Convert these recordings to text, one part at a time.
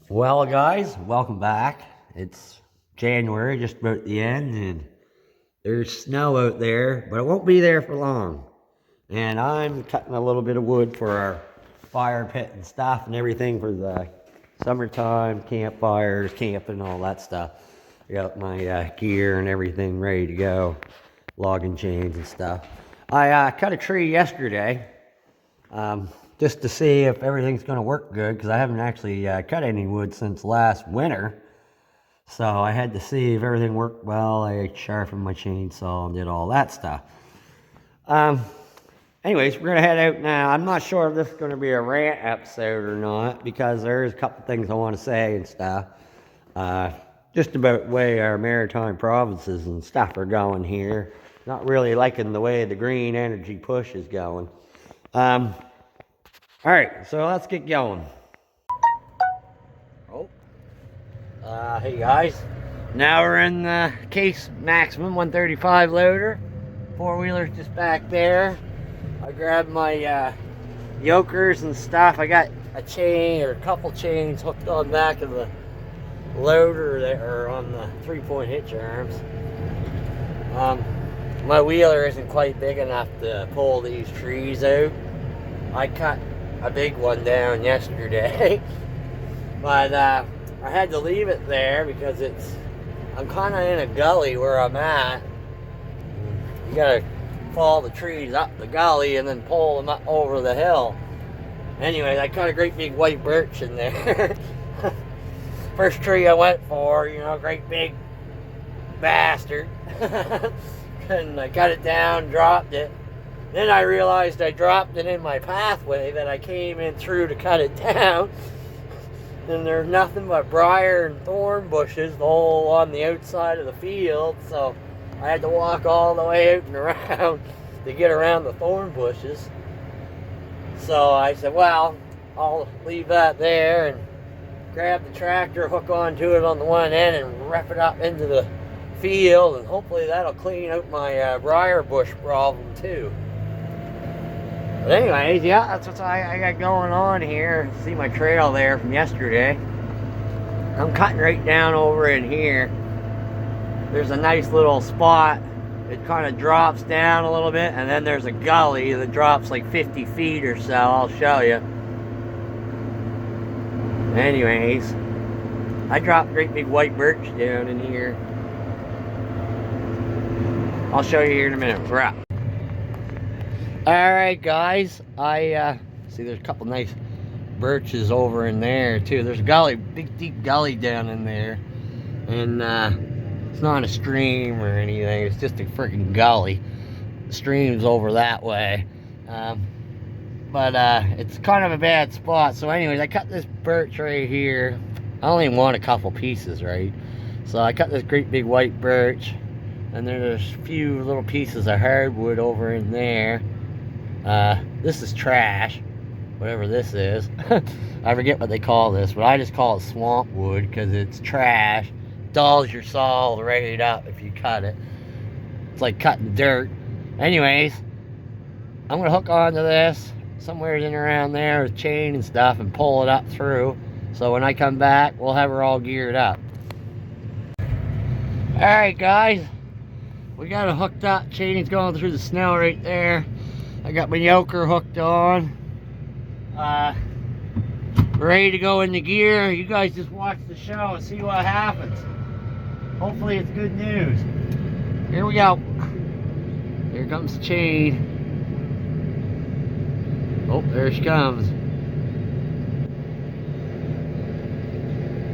Well, guys, welcome back. It's January, just about the end, and there's snow out there, but it won't be there for long. And I'm cutting a little bit of wood for our fire pit and stuff and everything for the summertime, campfires, camping, all that stuff. I got my gear and everything ready to go, logging chains and stuff. I cut a tree yesterday. Just to see if everything's going to work good, because I haven't actually cut any wood since last winter. So I had to see if everything worked well. I sharpened my chainsaw and did all that stuff. Anyways, we're going to head out now. I'm not sure if this is going to be a rant episode or not, because there's a couple things I want to say and stuff. Just about the way our maritime provinces and stuff are going here. Not really liking the way the green energy push is going. Alright, so let's get going. Hey guys. Now we're in the Case Maximum 135 loader. Four-wheeler's just back there. I grabbed my yokers and stuff. I got a chain or a couple chains hooked on the back of the loader there, on the three-point hitch arms. My wheeler isn't quite big enough to pull these trees out. I cut a big one down yesterday, but I had to leave it there because I'm kind of in a gully where I'm at. You gotta follow the trees up the gully and then pull them up over the hill. Anyway, I cut a great big white birch in there. First tree I went for, great big bastard. And I cut it down, dropped it. Then I realized I dropped it in my pathway that I came in through to cut it down. And there's nothing but briar and thorn bushes all on the outside of the field. So I had to walk all the way out and around to get around the thorn bushes. So I said, well, I'll leave that there and grab the tractor, hook onto it on the one end and rep it up into the field. And hopefully that'll clean out my briar bush problem too. But anyways, yeah, that's what I got going on here. See my trail there from yesterday. I'm cutting right down over in here. There's a nice little spot. It kind of drops down a little bit, and then there's a gully that drops like 50 feet or so. I'll show you. Anyways, I dropped a great big white birch down in here. I'll show you here in a minute. We're out. Alright guys, I see there's a couple nice birches over in there too. There's a gully, big deep gully down in there. And it's not a stream or anything, it's just a freaking gully. The stream's over that way. But it's kind of a bad spot. So anyways, I cut this birch right here. I only want a couple pieces, right? So I cut this great big white birch. And then there's a few little pieces of hardwood over in there. This is trash, whatever this is. I forget what they call this, but I just call it swamp wood because it's trash. Dulls your saw right up if you cut it. It's like cutting dirt. Anyways, I'm gonna hook onto this somewhere in around there with chain and stuff and pull it up through. So when I come back, we'll have her all geared up. Alright guys, we got it hooked up. Chain's going through the snow right there. I got my yoker hooked on. Ready to go in the gear. You guys just watch the show and see what happens. Hopefully it's good news. Here we go. Here comes the chain. Oh, there she comes.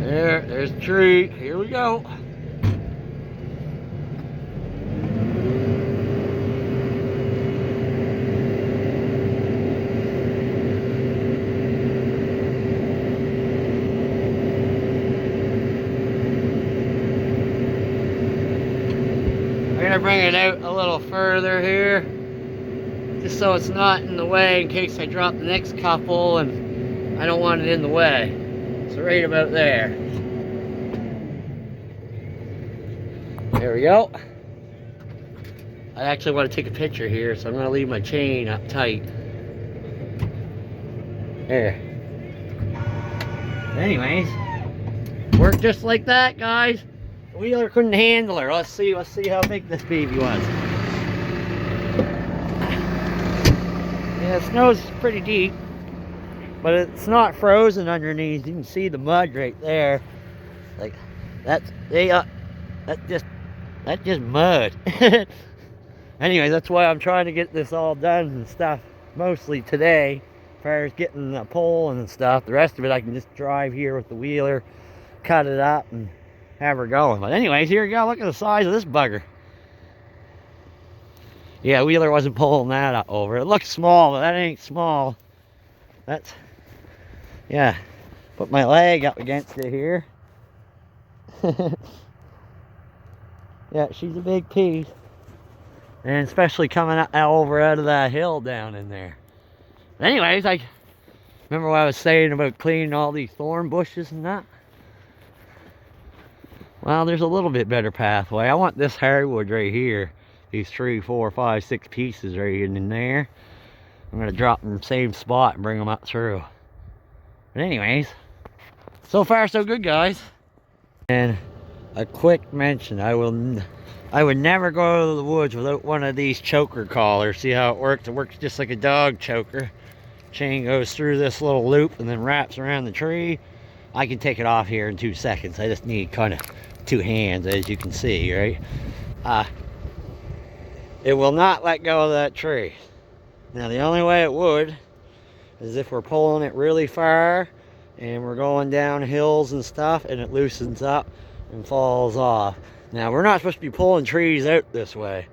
There's the tree. Here we go. I'm gonna bring it out a little further here, just so it's not in the way in case I drop the next couple and I don't want it in the way. So right about there. There we go. I actually want to take a picture here, so I'm going to leave my chain up tight. There. Anyways, Worked just like that, guys. The wheeler couldn't handle her. Let's see how big this baby was. Yeah, the snow's pretty deep, but it's not frozen underneath. You can see the mud right there. Like that's just mud. Anyway, that's why I'm trying to get this all done and stuff mostly today, as far as getting the pole and stuff. The rest of it I can just drive here with the wheeler, cut it up and have her going. But anyways, here you go. Look at the size of this bugger. Yeah, wheeler wasn't pulling that up over. It looks small, but that ain't small. That's, yeah, put my leg up against it here. Yeah, she's a big piece. And especially coming over out of that hill down in there. But anyways, I remember what I was saying about cleaning all these thorn bushes and that. Well, there's a little bit better pathway. I want this hardwood right here. These 3, 4, 5, 6 pieces right in there. I'm going to drop them in the same spot and bring them up through. But anyways, so far so good, guys. And a quick mention, I would never go to the woods without one of these choker collars. See how it works? It works just like a dog choker. Chain goes through this little loop and then wraps around the tree. I can take it off here in 2 seconds. I just need kind of 2 hands, as you can see, right? It will not let go of that tree. Now the only way it would is if we're pulling it really far and we're going down hills and stuff and it loosens up and falls off. Now we're not supposed to be pulling trees out this way,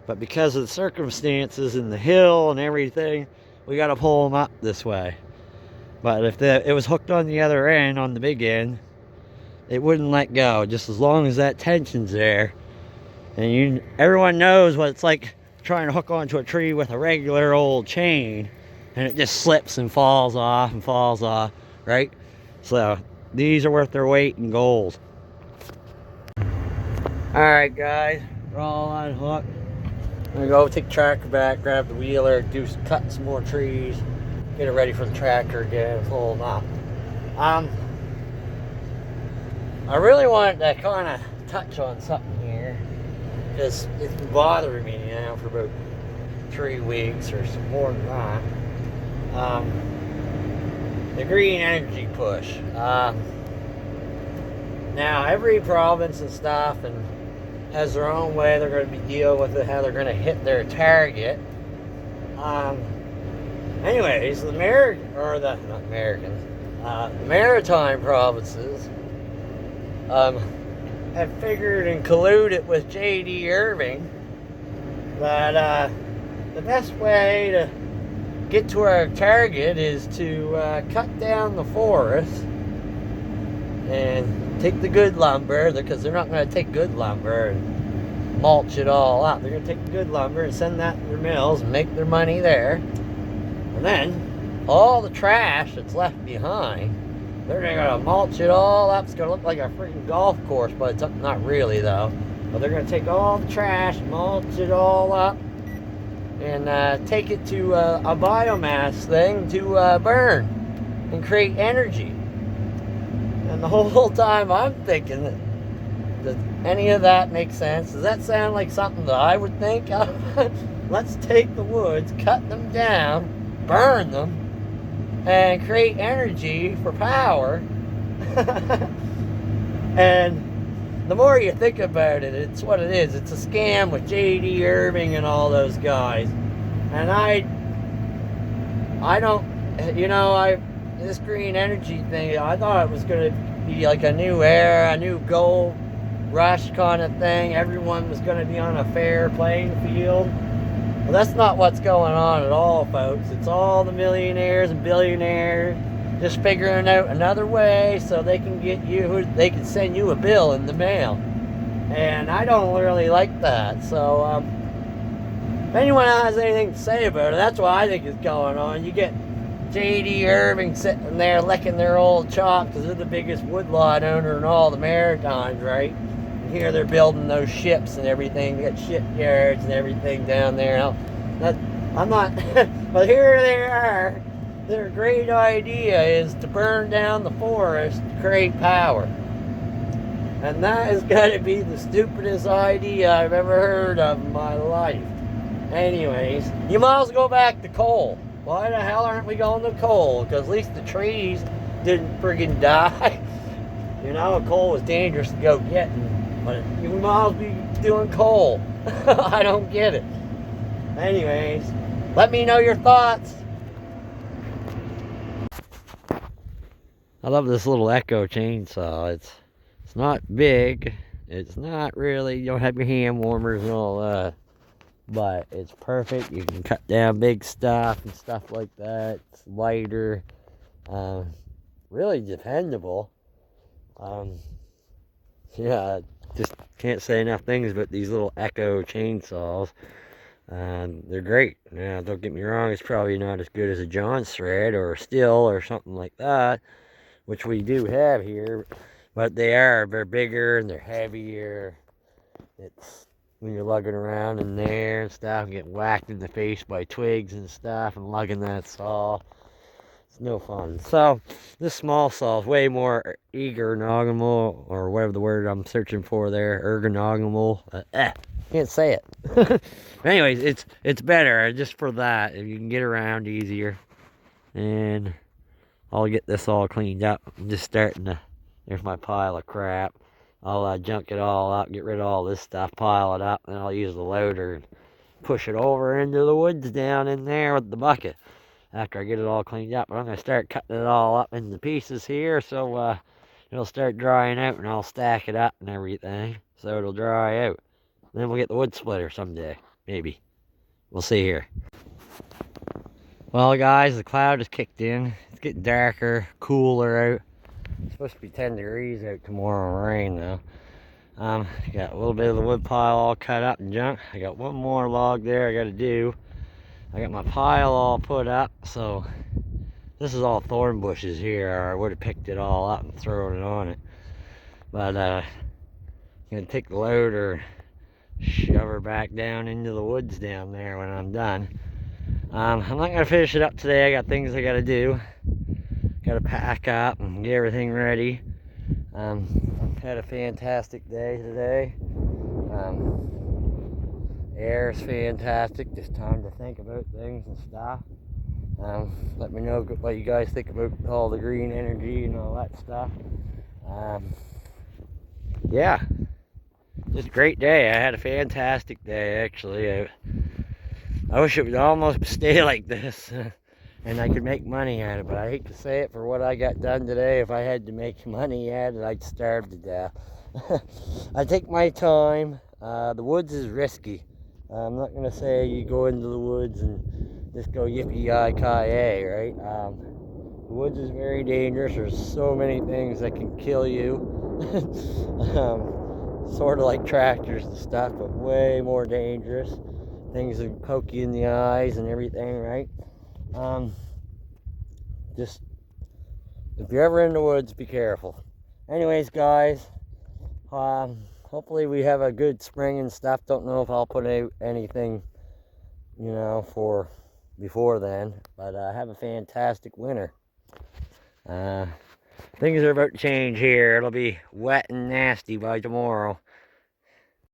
but because of the circumstances and the hill and everything, we got to pull them up this way. But if it was hooked on the other end, on the big end, it wouldn't let go, just as long as that tension's there. And everyone knows what it's like trying to hook onto a tree with a regular old chain, and it just slips and falls off, right? So these are worth their weight in gold. Alright guys, we're all on hook. I'm gonna go take the tractor back, grab the wheeler, cut some more trees, get it ready for the tractor again, pull them up. I really wanted to kind of touch on something here, because it's been bothering me now for about 3 weeks or some more than that. The green energy push. Now every province and stuff and has their own way they're going to be dealing with it, how they're going to hit their target. Anyways, the maritime provinces have figured and colluded with J.D. Irving that the best way to get to our target is to cut down the forest and take the good lumber, because they're not going to take good lumber and mulch it all up. They're going to take the good lumber and send that to their mills and make their money there. And then all the trash that's left behind, they're going to mulch it all up. It's going to look like a freaking golf course, but it's not really though. But they're going to take all the trash, mulch it all up, and take it to a biomass thing to burn and create energy. And the whole time I'm thinking, does any of that make sense? Does that sound like something that I would think? Let's take the woods, cut them down, burn them, and create energy for power. And the more you think about it, it's what it is. It's a scam with J.D. Irving and all those guys. And I don't, this green energy thing, I thought it was going to be like a new era, a new gold rush kind of thing. Everyone was going to be on a fair playing field. Well, that's not what's going on at all, folks. It's all the millionaires and billionaires just figuring out another way so they can they can send you a bill in the mail. And I don't really like that. So, if anyone has anything to say about it, that's what I think is going on. You get J.D. Irving sitting there licking their old chop because they're the biggest woodlot owner in all the Maritimes, right? And here they're building those ships and everything. They got shipyards and everything down there. I'm not, but here they are. Their great idea is to burn down the forest to create power. And that is going to be the stupidest idea I've ever heard of in my life. Anyways, you might as well go back to coal. Why the hell aren't we going to coal? Because at least the trees didn't friggin' die. You know, coal was dangerous to go getting. But you might as well be doing coal. I don't get it. Anyways, let me know your thoughts. I love this little Echo chainsaw. It's not big. It's not really, you don't have your hand warmers and all that. But it's perfect. You can cut down big stuff and stuff like that. It's lighter. Really dependable. Yeah, just can't say enough things about these little Echo chainsaws. They're great. Now, don't get me wrong, it's probably not as good as a John's thread or a Stihl or something like that, which we do have here, but they're bigger and they're heavier. It's when you're lugging around in there and stuff, and getting whacked in the face by twigs and stuff and lugging that saw. It's no fun. So this small saw is way more ergonomical, or whatever the word I'm searching for there, ergonomical. Can't say it. Anyways, it's better just for that. If you can get around easier. And I'll get this all cleaned up. I'm just starting to, there's my pile of crap. I'll junk it all up, get rid of all this stuff, pile it up, and I'll use the loader and push it over into the woods down in there with the bucket after I get it all cleaned up. But I'm going to start cutting it all up into pieces here so it'll start drying out, and I'll stack it up and everything so it'll dry out. Then we'll get the wood splitter someday, maybe. We'll see here. Well, guys, the cloud has kicked in. It's getting darker, cooler out. It's supposed to be 10 degrees out tomorrow and rain, though. Got a little bit of the wood pile all cut up and junk. I got one more log there I got to do. I got my pile all put up, so this is all thorn bushes here, or I would have picked it all up and thrown it on it. But I'm going to take the loader, shove her back down into the woods down there when I'm done. I'm not going to finish it up today. I got things I got to do. Got to pack up and get everything ready. Had a fantastic day today. Air is fantastic. Just time to think about things and stuff. Let me know what you guys think about all the green energy and all that stuff. Yeah, just a great day. I had a fantastic day, actually. I wish it would almost stay like this and I could make money at it, but I hate to say it, for what I got done today, if I had to make money at it, I'd starve to death. I take my time. The woods is risky. I'm not going to say you go into the woods and just go yippee-yi-ki-yay, right? The woods is very dangerous. There's so many things that can kill you. Sort of like tractors and stuff, but way more dangerous. Things that poke you in the eyes and everything, right? Just, if you're ever in the woods, be careful. Anyways, guys, hopefully we have a good spring and stuff. Don't know if I'll put anything, for before then, but have a fantastic winter. Things are about to change here. It'll be wet and nasty by tomorrow.